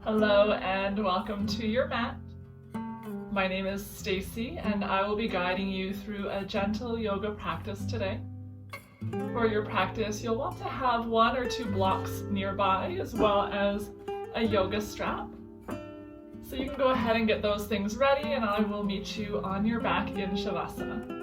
Hello and welcome to your mat. My name is Stacey and I will be guiding you through a gentle yoga practice today. For your practice, you'll want to have 1 or 2 blocks nearby as well as a yoga strap. So you can go ahead and get those things ready and I will meet you on your back in Shavasana.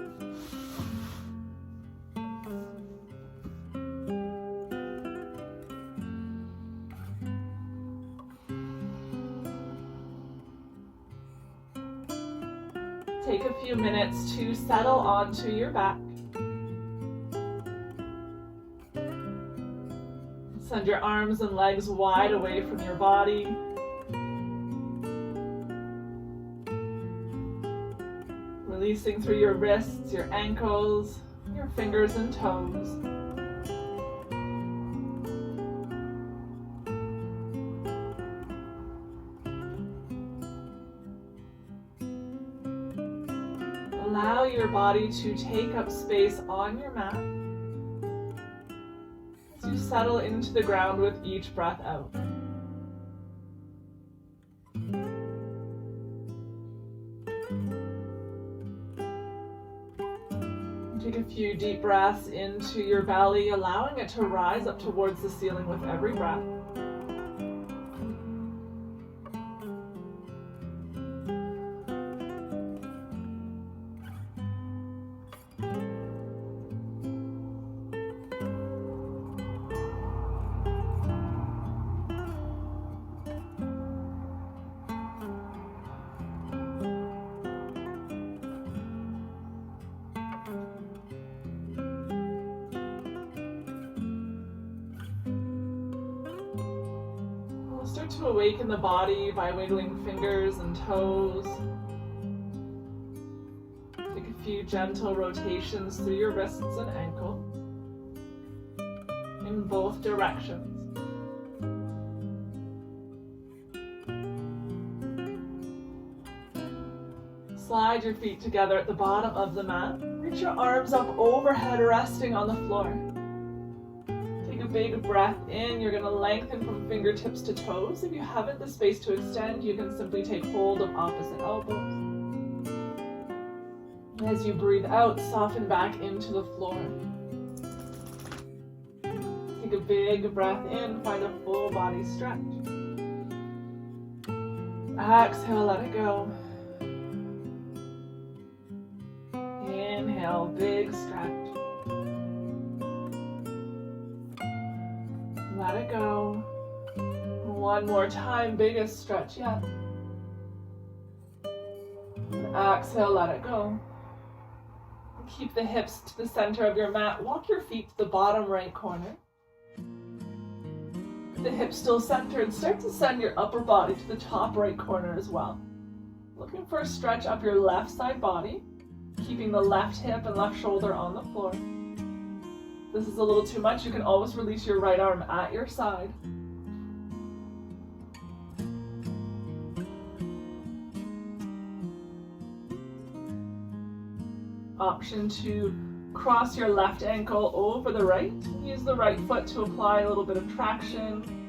Take a few minutes to settle onto your back. Send your arms and legs wide away from your body. Releasing through your wrists, your ankles, your fingers and toes. Allow your body to take up space on your mat as you settle into the ground with each breath out. Take a few deep breaths into your belly, allowing it to rise up towards the ceiling with every breath. Start to awaken the body by wiggling fingers and toes. Take a few gentle rotations through your wrists and ankles in both directions. Slide your feet together at the bottom of the mat. Reach your arms up overhead, resting on the floor. Big breath in. You're going to lengthen from fingertips to toes. If you haven't the space to extend, you can simply take hold of opposite elbows. As you breathe out, soften back into the floor. Take a big breath in, find a full body stretch. Exhale, let it go. Inhale, big stretch. Let it go. One more time, biggest stretch yet. And exhale, let it go. Keep the hips to the center of your mat. Walk your feet to the bottom right corner. The hips still centered. Start to send your upper body to the top right corner as well. Looking for a stretch up your left side body, keeping the left hip and left shoulder on the floor. This is a little too much. You can always release your right arm at your side. Option to cross your left ankle over the right. Use the right foot to apply a little bit of traction.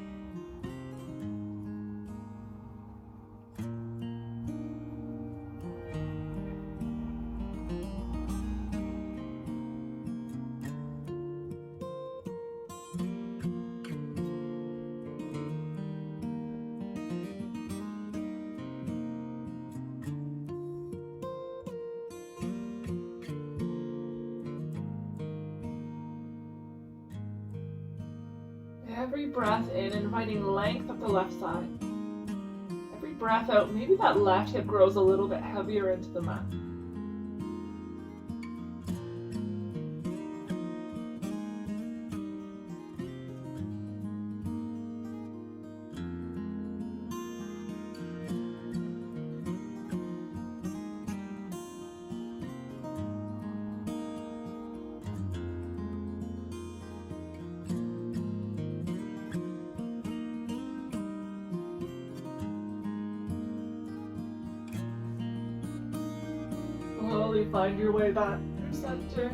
Every breath in, inviting length up the left side. Every breath out, maybe that left hip grows a little bit heavier into the mat. Slowly find your way back to center.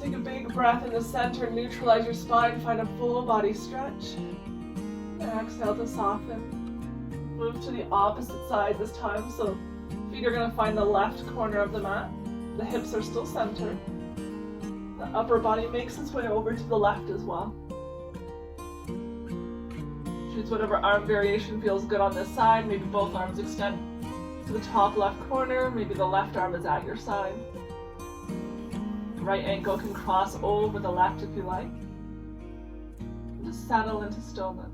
Take a big breath in the center, neutralize your spine, find a full body stretch. And exhale to soften. Move to the opposite side this time, so feet are going to find the left corner of the mat. The hips are still centered. The upper body makes its way over to the left as well. Choose whatever arm variation feels good on this side. Maybe both arms extend to the top left corner. Maybe the left arm is at your side. Right ankle can cross over the left if you like. Just settle into stillness.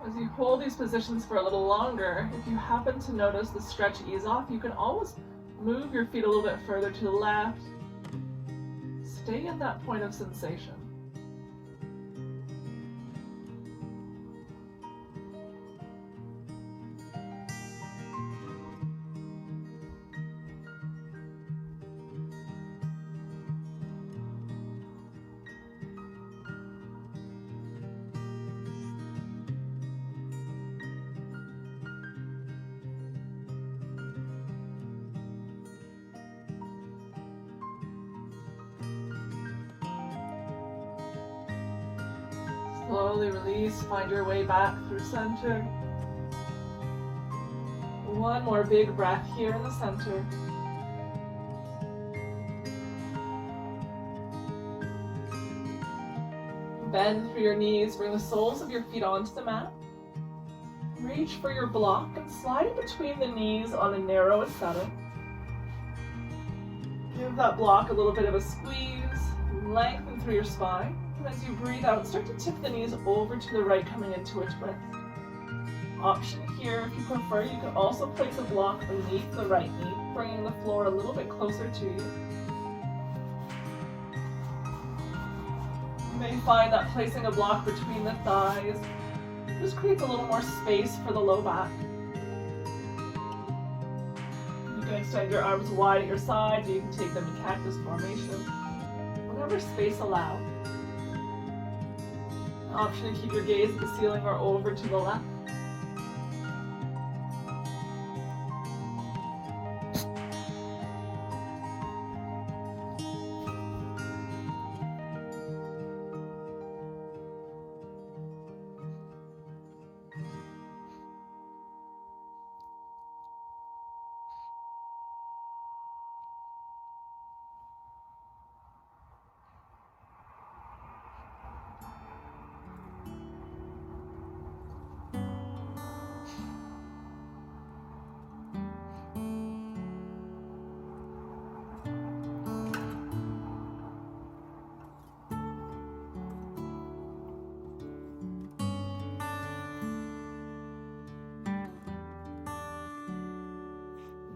As you hold these positions for a little longer, if you happen to notice the stretch ease off, you can always move your feet a little bit further to the left. Stay at that point of sensation. Slowly release, find your way back through center. One more big breath here in the center. Bend through your knees, bring the soles of your feet onto the mat. Reach for your block and slide it between the knees on a narrow settle. Give that block a little bit of a squeeze, lengthen through your spine. As you breathe out, start to tip the knees over to the right, coming into a twist. Option here, if you prefer, you can also place a block beneath the right knee, bringing the floor a little bit closer to you. You may find that placing a block between the thighs just creates a little more space for the low back. You can extend your arms wide at your sides, or you can take them in cactus formation, whatever space allows. Option to keep your gaze at the ceiling or over to the left.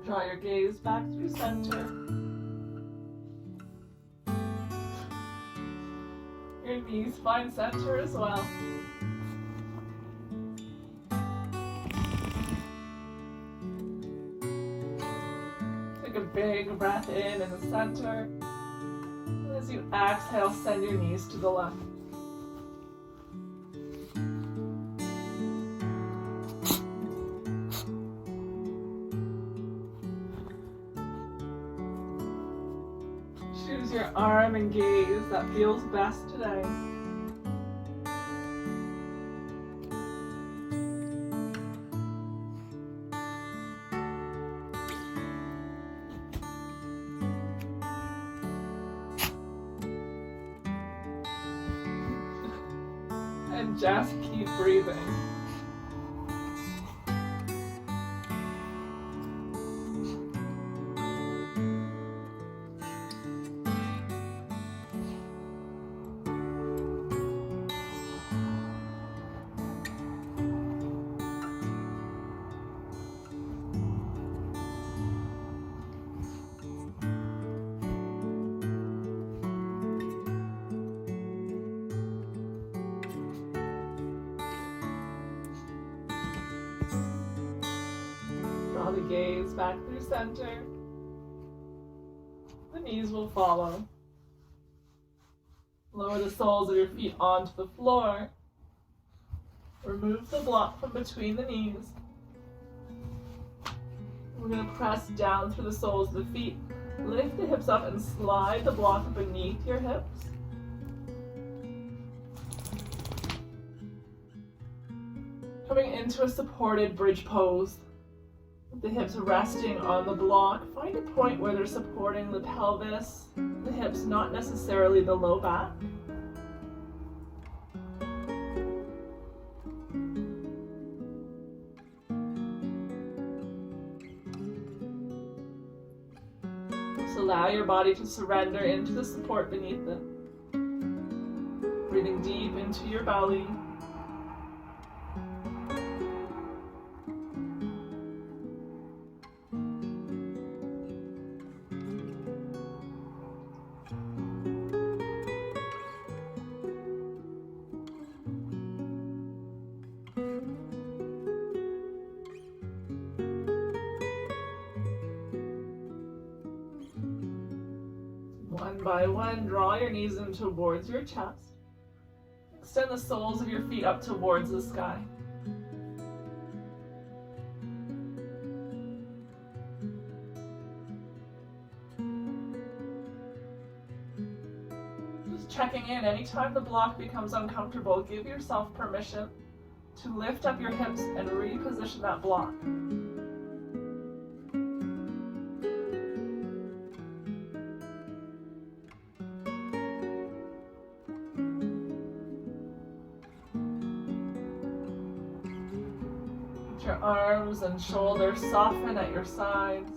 Draw your gaze back through center. Your knees find center as well. Take a big breath in the center. And as you exhale, send your knees to the left. Choose your arm and gaze that feels best today. And just keep breathing. Draw the gaze back through center. The knees will follow. Lower the soles of your feet onto the floor. Remove the block from between the knees. We're going to press down through the soles of the feet. Lift the hips up and slide the block beneath your hips. Coming into a supported bridge pose. With the hips resting on the block, find a point where they're supporting the pelvis, the hips, not necessarily the low back. Allow your body to surrender into the support beneath it. Breathing deep into your belly. One by one, draw your knees in towards your chest. Extend the soles of your feet up towards the sky. Just checking in. Anytime the block becomes uncomfortable, give yourself permission to lift up your hips and reposition that block. Your arms and shoulders soften at your sides.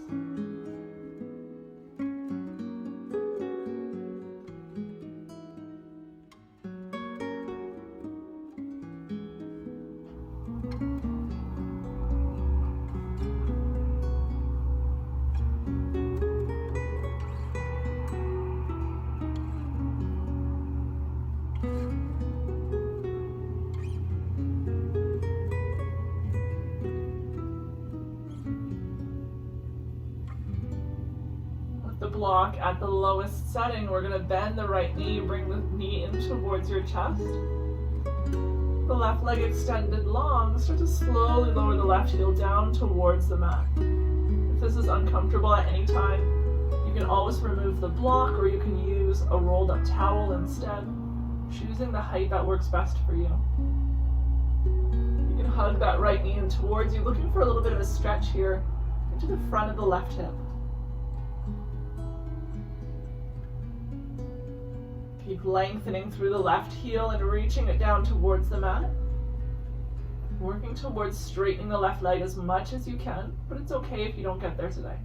The block at the lowest setting, we're going to bend the right knee, bring the knee in towards your chest. The left leg extended long, start to slowly lower the left heel down towards the mat. If this is uncomfortable at any time, you can always remove the block or you can use a rolled up towel instead, choosing the height that works best for you. You can hug that right knee in towards you, looking for a little bit of a stretch here into the front of the left hip. Keep lengthening through the left heel and reaching it down towards the mat. Working towards straightening the left leg as much as you can, but it's okay if you don't get there today.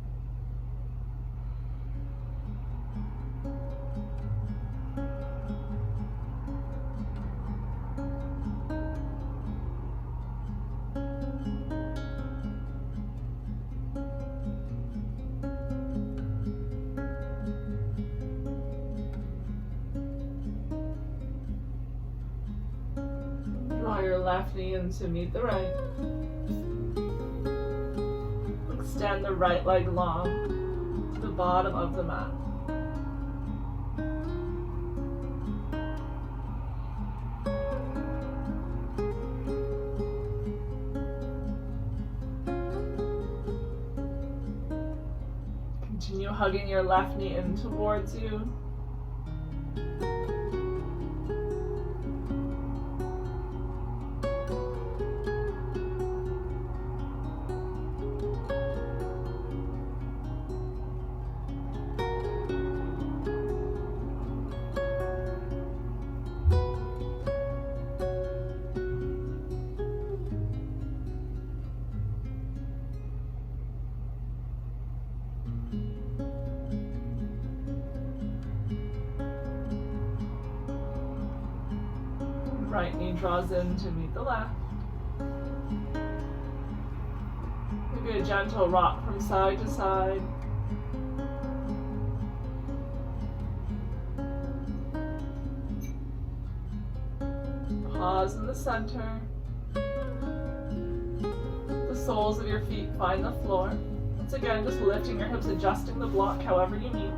Draw your left knee in to meet the right. Extend the right leg long to the bottom of the mat. Continue hugging your left knee in towards you. Right knee draws in to meet the left. Maybe a gentle rock from side to side. Pause in the center. The soles of your feet find the floor. Once again, just lifting your hips, adjusting the block however you need.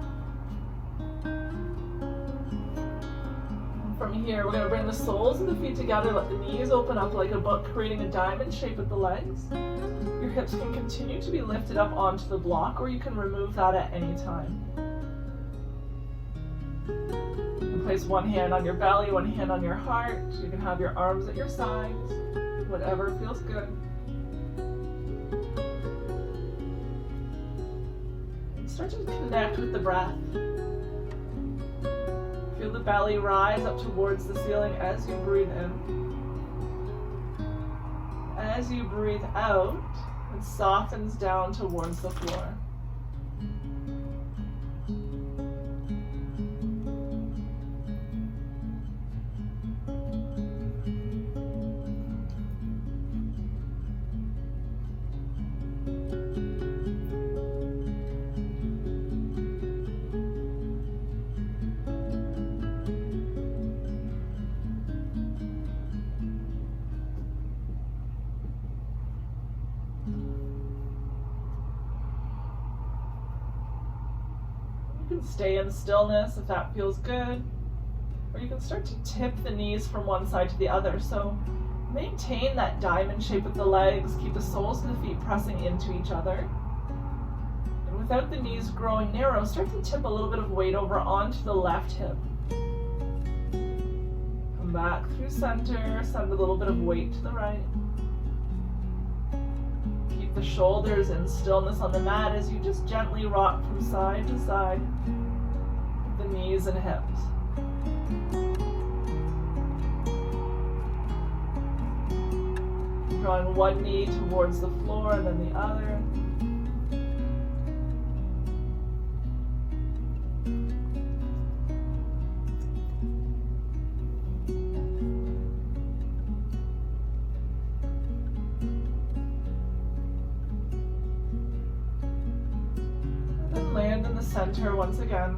From here, we're going to bring the soles of the feet together, let the knees open up like a book, creating a diamond shape with the legs. Your hips can continue to be lifted up onto the block, or you can remove that at any time. You can place one hand on your belly, one hand on your heart. You can have your arms at your sides, whatever feels good. And start to connect with the breath. Feel the belly rise up towards the ceiling as you breathe in. As you breathe out, it softens down towards the floor. You can stay in stillness if that feels good, or you can start to tip the knees from one side to the other. So maintain that diamond shape with the legs, keep the soles of the feet pressing into each other. And without the knees growing narrow, start to tip a little bit of weight over onto the left hip. Come back through center, send a little bit of weight to the right. The shoulders in stillness on the mat as you just gently rock from side to side, the knees and hips. Drawing one knee towards the floor and then the other. Land in the center once again.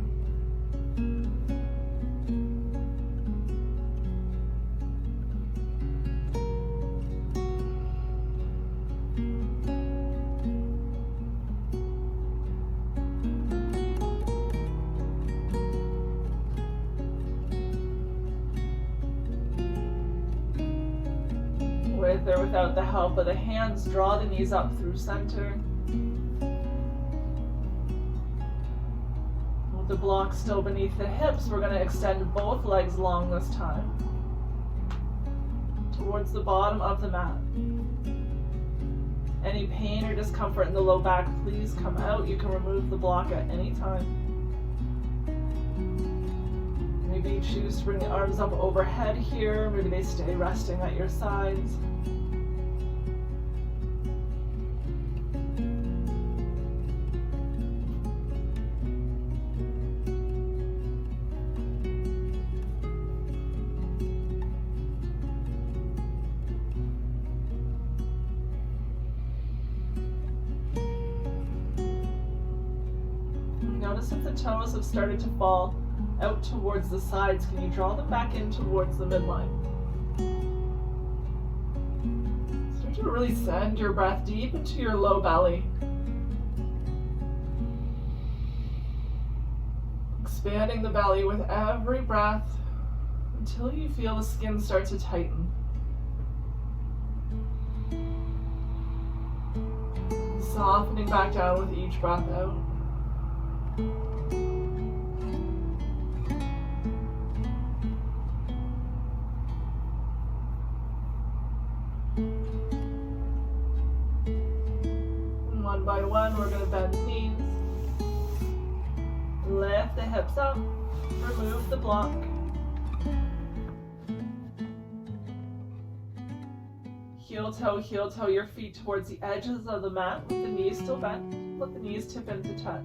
With or without the help of the hands, draw the knees up through center. The block still beneath the hips, we're going to extend both legs long this time towards the bottom of the mat. Any pain or discomfort in the low back, please come out. You can remove the block at any time. Maybe you choose to bring the arms up overhead here. Maybe they stay resting at your sides. Notice if the toes have started to fall out towards the sides. Can you draw them back in towards the midline? Start to really send your breath deep into your low belly. Expanding the belly with every breath until you feel the skin start to tighten. Softening back down with each breath out. And one by one, we're going to bend the knees. Lift the hips up. Remove the block. Heel toe your feet towards the edges of the mat with the knees still bent. Let the knees tip into touch.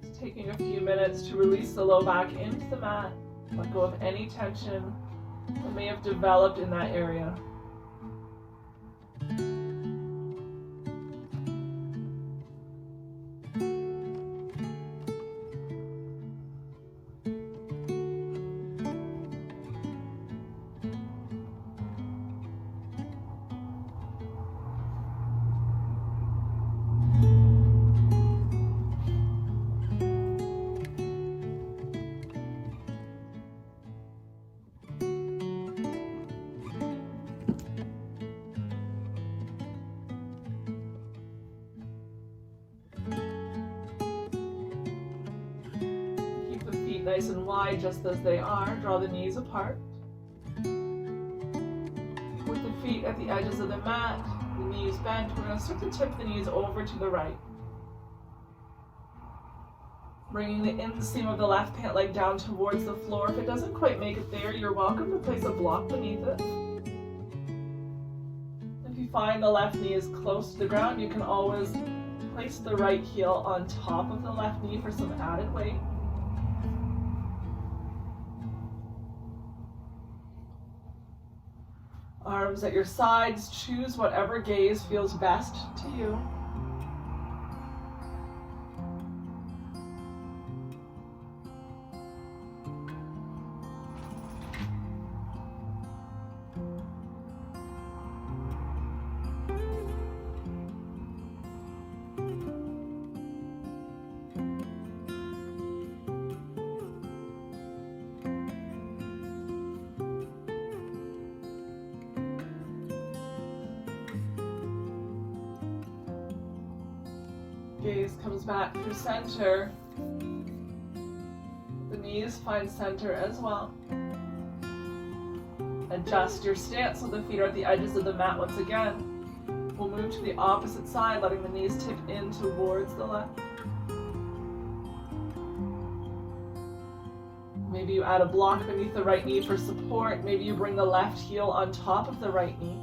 Just taking a few minutes to release the low back into the mat. Let go of any tension that may have developed in that area. feet nice and wide just as they are. Draw the knees apart. With the feet at the edges of the mat, the knees bent, we're going to start to tip the knees over to the right. Bringing the inseam of the left pant leg down towards the floor. If it doesn't quite make it there, you're welcome to place a block beneath it. If you find the left knee is close to the ground, you can always place the right heel on top of the left knee for some added weight. Arms at your sides, choose whatever gaze feels best to you. Gaze comes back through center. The knees find center as well. Adjust your stance so the feet are at the edges of the mat once again. We'll move to the opposite side, letting the knees tip in towards the left. Maybe you add a block beneath the right knee for support. Maybe you bring the left heel on top of the right knee.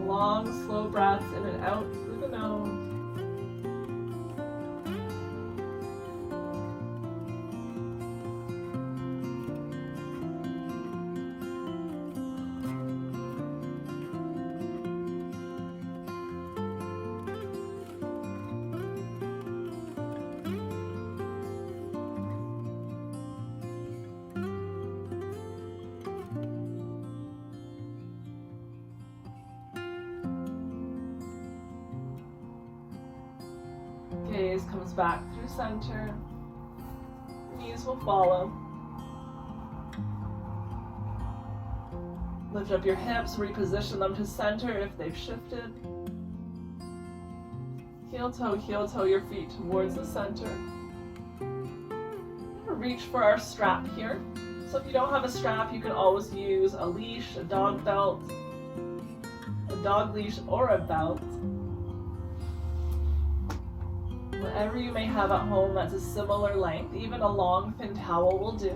Long, slow breaths in and out through the nose. Gaze comes back through center. Knees will follow. Lift up your hips, reposition them to center if they've shifted. Heel toe your feet towards the center. Reach for our strap here. So if you don't have a strap, you can always use a leash, a dog belt, a dog leash, or a belt. Whatever you may have at home that's a similar length, even a long thin towel will do.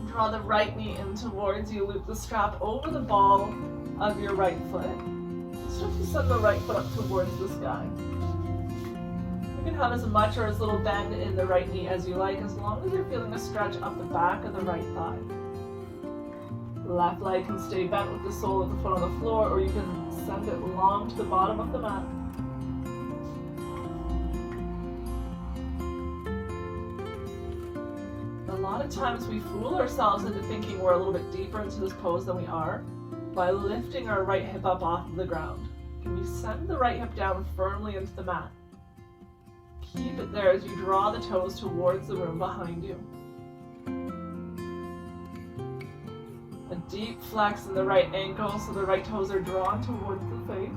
Draw the right knee in towards you, loop the strap over the ball of your right foot. Start to send the right foot up towards the sky. You can have as much or as little bend in the right knee as you like, as long as you're feeling a stretch up the back of the right thigh. The left leg can stay bent with the sole of the foot on the floor, or you can send it long to the bottom of the mat. A lot of times we fool ourselves into thinking we're a little bit deeper into this pose than we are by lifting our right hip up off of the ground. Can you send the right hip down firmly into the mat? Keep it there as you draw the toes towards the room behind you. A deep flex in the right ankle so the right toes are drawn towards the face.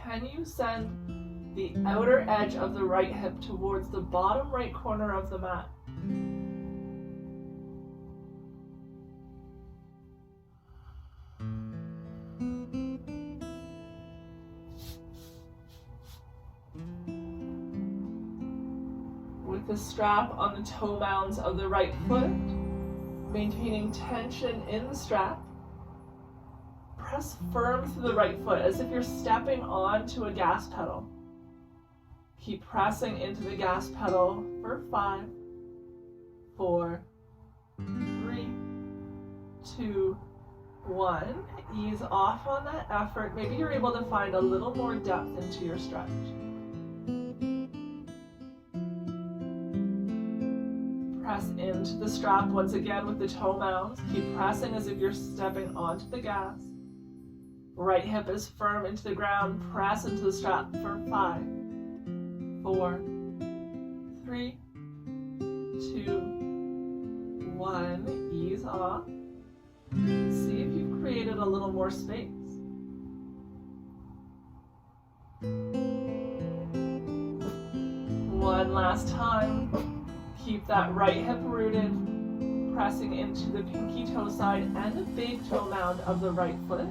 Can you send the outer edge of the right hip towards the bottom right corner of the mat? With the strap on the toe mounds of the right foot, maintaining tension in the strap. Press firm through the right foot as if you're stepping onto a gas pedal. Keep pressing into the gas pedal for 5, 4, 3, 2, 1. Ease off on that effort. Maybe you're able to find a little more depth into your stretch. Press into the strap once again with the toe mounds. Keep pressing as if you're stepping onto the gas. Right hip is firm into the ground. Press into the strap for 5, 4, 3, 2, 1. Ease off. See if you've created a little more space. One last time. Keep that right hip rooted, pressing into the pinky toe side and the big toe mound of the right foot.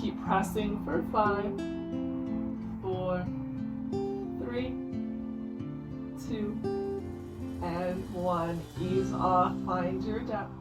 Keep pressing for 5, 4, 3, 2, and 1. Ease off, find your depth.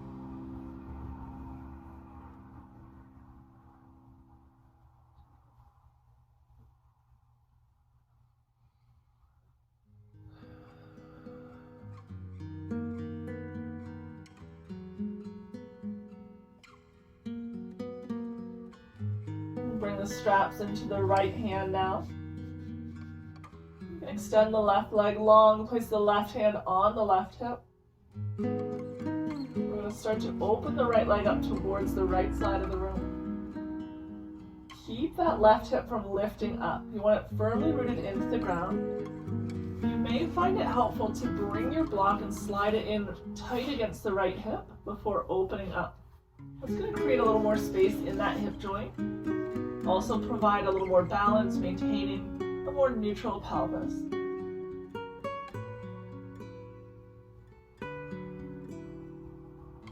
Bring the straps into the right hand now. You can extend the left leg long, place the left hand on the left hip. We're going to start to open the right leg up towards the right side of the room. Keep that left hip from lifting up. You want it firmly rooted into the ground. You may find it helpful to bring your block and slide it in tight against the right hip before opening up. That's going to create a little more space in that hip joint. Also provide a little more balance, maintaining a more neutral pelvis.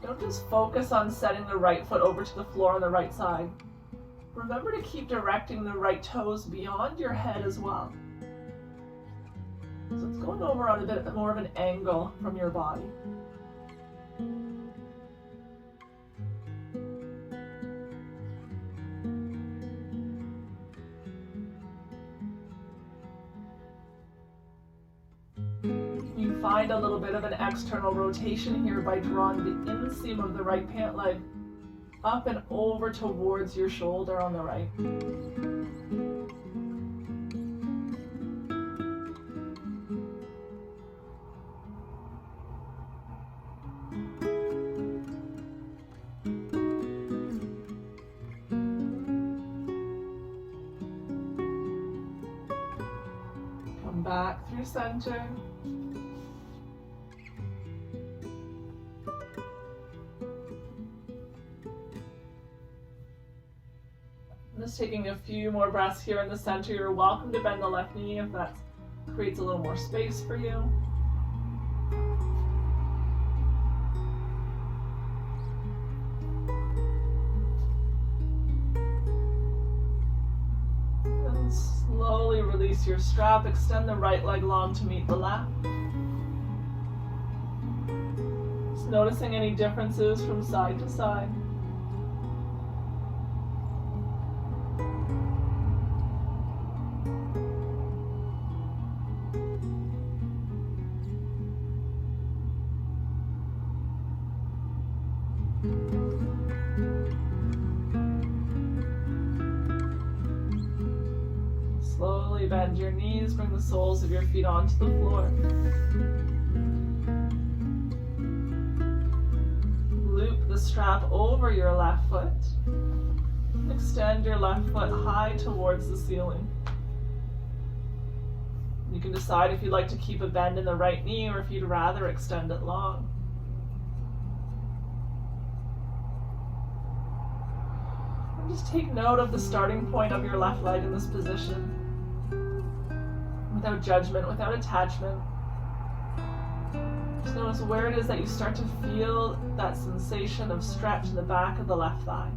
Don't just focus on setting the right foot over to the floor on the right side. Remember to keep directing the right toes beyond your head as well. So it's going over on a bit more of an angle from your body. Find a little bit of an external rotation here by drawing the inseam of the right pant leg up and over towards your shoulder on the right. Come back through center. Just taking a few more breaths here in the center. You're welcome to bend the left knee if that creates a little more space for you. And slowly release your strap. Extend the right leg long to meet the left. Just noticing any differences from side to side. Slowly bend your knees, bring the soles of your feet onto the floor. Loop the strap over your left foot. Extend your left foot high towards the ceiling. You can decide if you'd like to keep a bend in the right knee or if you'd rather extend it long. And just take note of the starting point of your left leg in this position. Without judgment, without attachment. Just notice where it is that you start to feel that sensation of stretch in the back of the left thigh.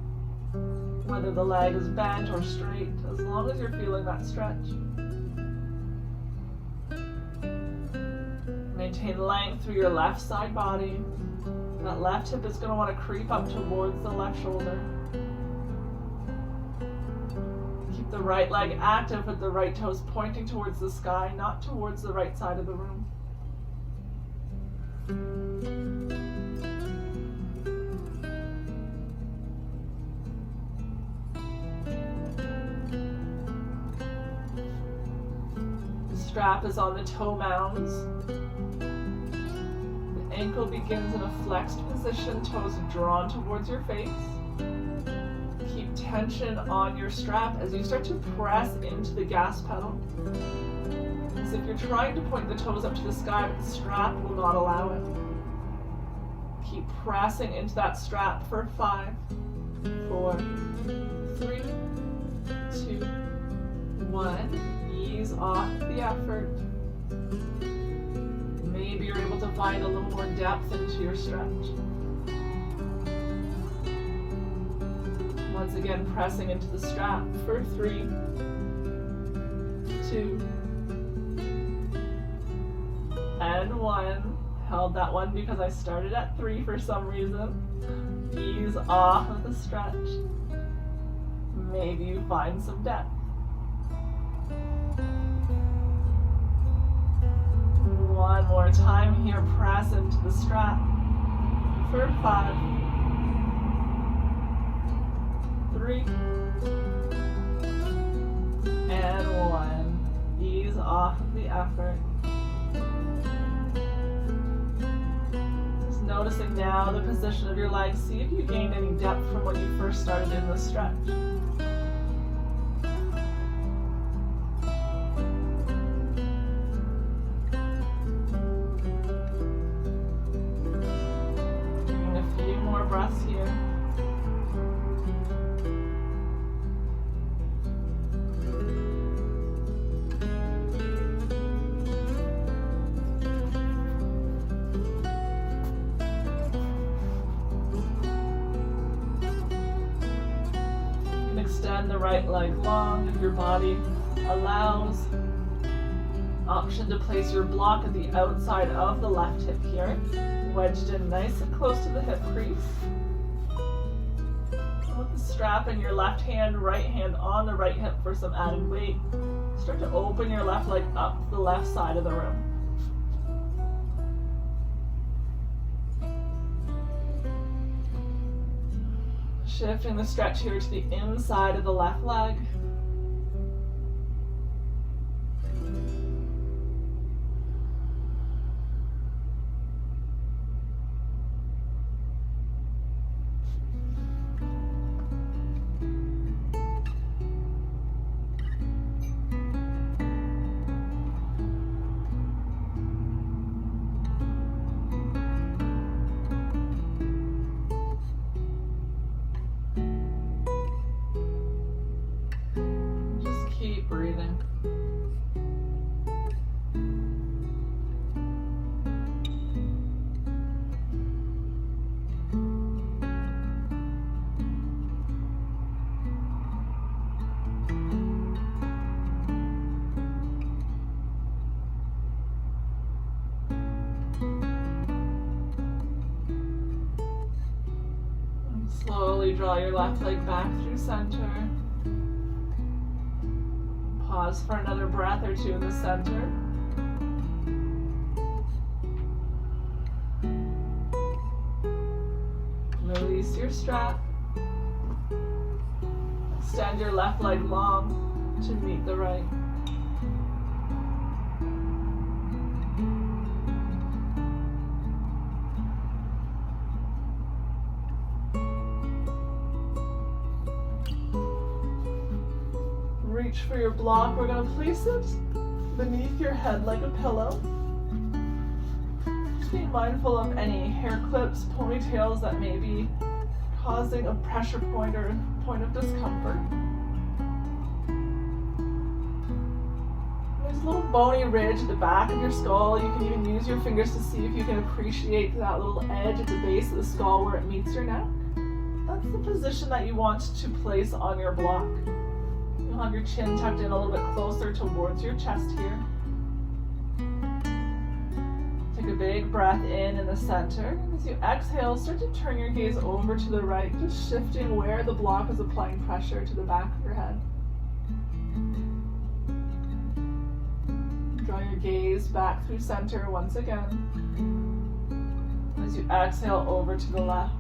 Whether the leg is bent or straight, as long as you're feeling that stretch. Maintain length through your left side body. That left hip is going to want to creep up towards the left shoulder. Keep the right leg active with the right toes pointing towards the sky, not towards the right side of the room. The strap is on the toe mounds. The ankle begins in a flexed position, toes drawn towards your face. Keep tension on your strap as you start to press into the gas pedal. As if you're trying to point the toes up to the sky, but the strap will not allow it. Keep pressing into that strap for 5, 4, 3, 2, 1. Ease off the effort. Maybe you're able to find a little more depth into your stretch. Once again, pressing into the strap for 3, 2, and 1. Held that one because I started at 3 for some reason. Ease off of the stretch. Maybe you find some depth. One more time here, press into the strap for 5, 3, and 1. Ease off of the effort. Just noticing now the position of your legs. See if you gained any depth from when you first started in the stretch. Breaths here. You can extend the right leg long if your body allows. Option to place your block at the outside of the left hip here, wedged in nice and close to the hip crease. With the strap in your left hand, right hand on the right hip for some added weight. Start to open your left leg up the left side of the room. Shifting the stretch here to the inside of the left leg. Breathing. And slowly draw your left leg back through center. Pause for another breath or two in the center. Release your strap. Extend your left leg long to meet the right. Reach for your block. We're going to place it beneath your head like a pillow. Just being mindful of any hair clips, ponytails that may be causing a pressure point or point of discomfort. There's a little bony ridge at the back of your skull. You can even use your fingers to see if you can appreciate that little edge at the base of the skull where it meets your neck. That's the position that you want to place on your block. You'll have your chin tucked in a little bit closer towards your chest here. Take a big breath in the center. As you exhale, start to turn your gaze over to the right, just shifting where the block is applying pressure to the back of your head. Draw your gaze back through center once again. As you exhale over to the left.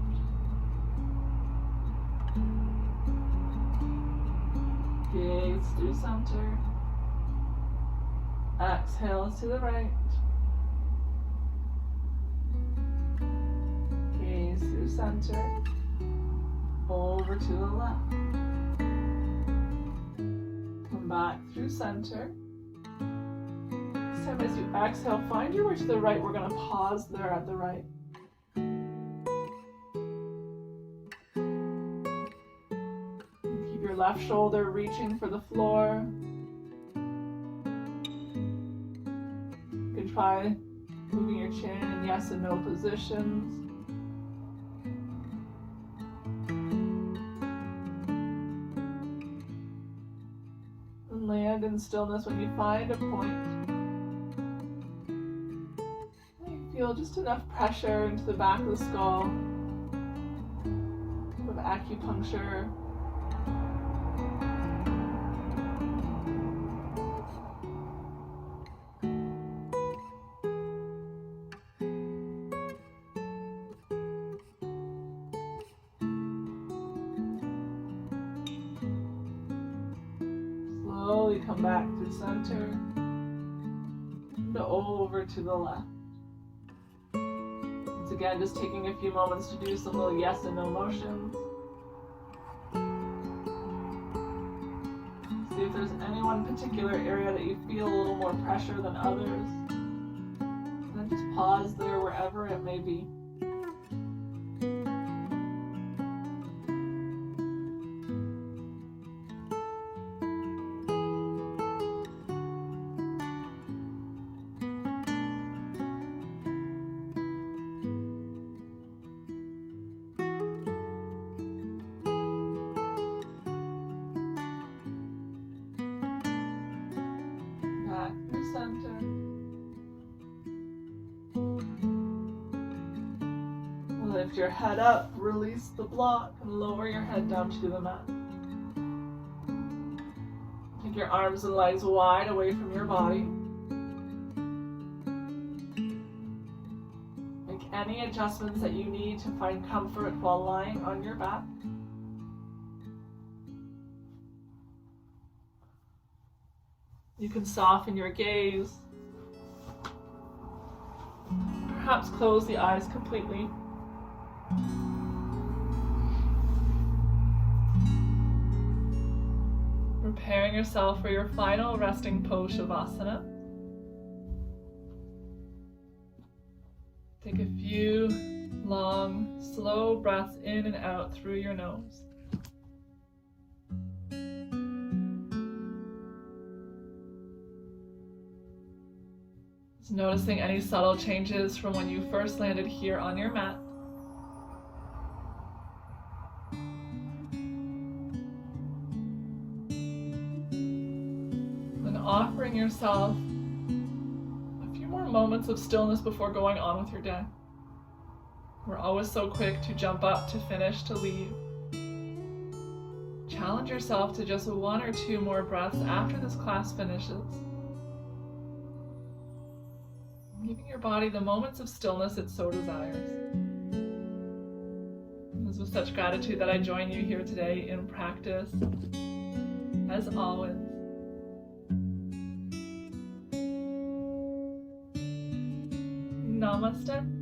Gaze through center. Exhale to the right. Gaze through center. Over to the left. back through center. This time as you exhale, find your way to the right. We're going to pause there at the right. Keep your left shoulder reaching for the floor. You can try moving your chin in yes and no positions. And land in stillness when you find a point. You feel just enough pressure into the back of the skull with acupuncture. Slowly come back through center and over to the left. Once again, just taking a few moments to do some little yes and no motions. See if there's any one particular area that you feel a little more pressure than others. And then just pause there wherever it may be. Back through center. Lift your head up, release the block, and lower your head down to the mat. Take your arms and legs wide away from your body. Make any adjustments that you need to find comfort while lying on your back. You can soften your gaze. Perhaps close the eyes completely. Preparing yourself for your final resting pose, Shavasana. Take a few long, slow breaths in and out through your nose. Just noticing any subtle changes from when you first landed here on your mat. And offering yourself a few more moments of stillness before going on with your day. We're always so quick to jump up, to finish, to leave. Challenge yourself to just 1 or 2 more breaths after this class finishes. Giving your body the moments of stillness it so desires. It is with such gratitude that I join you here today in practice. As always, namaste.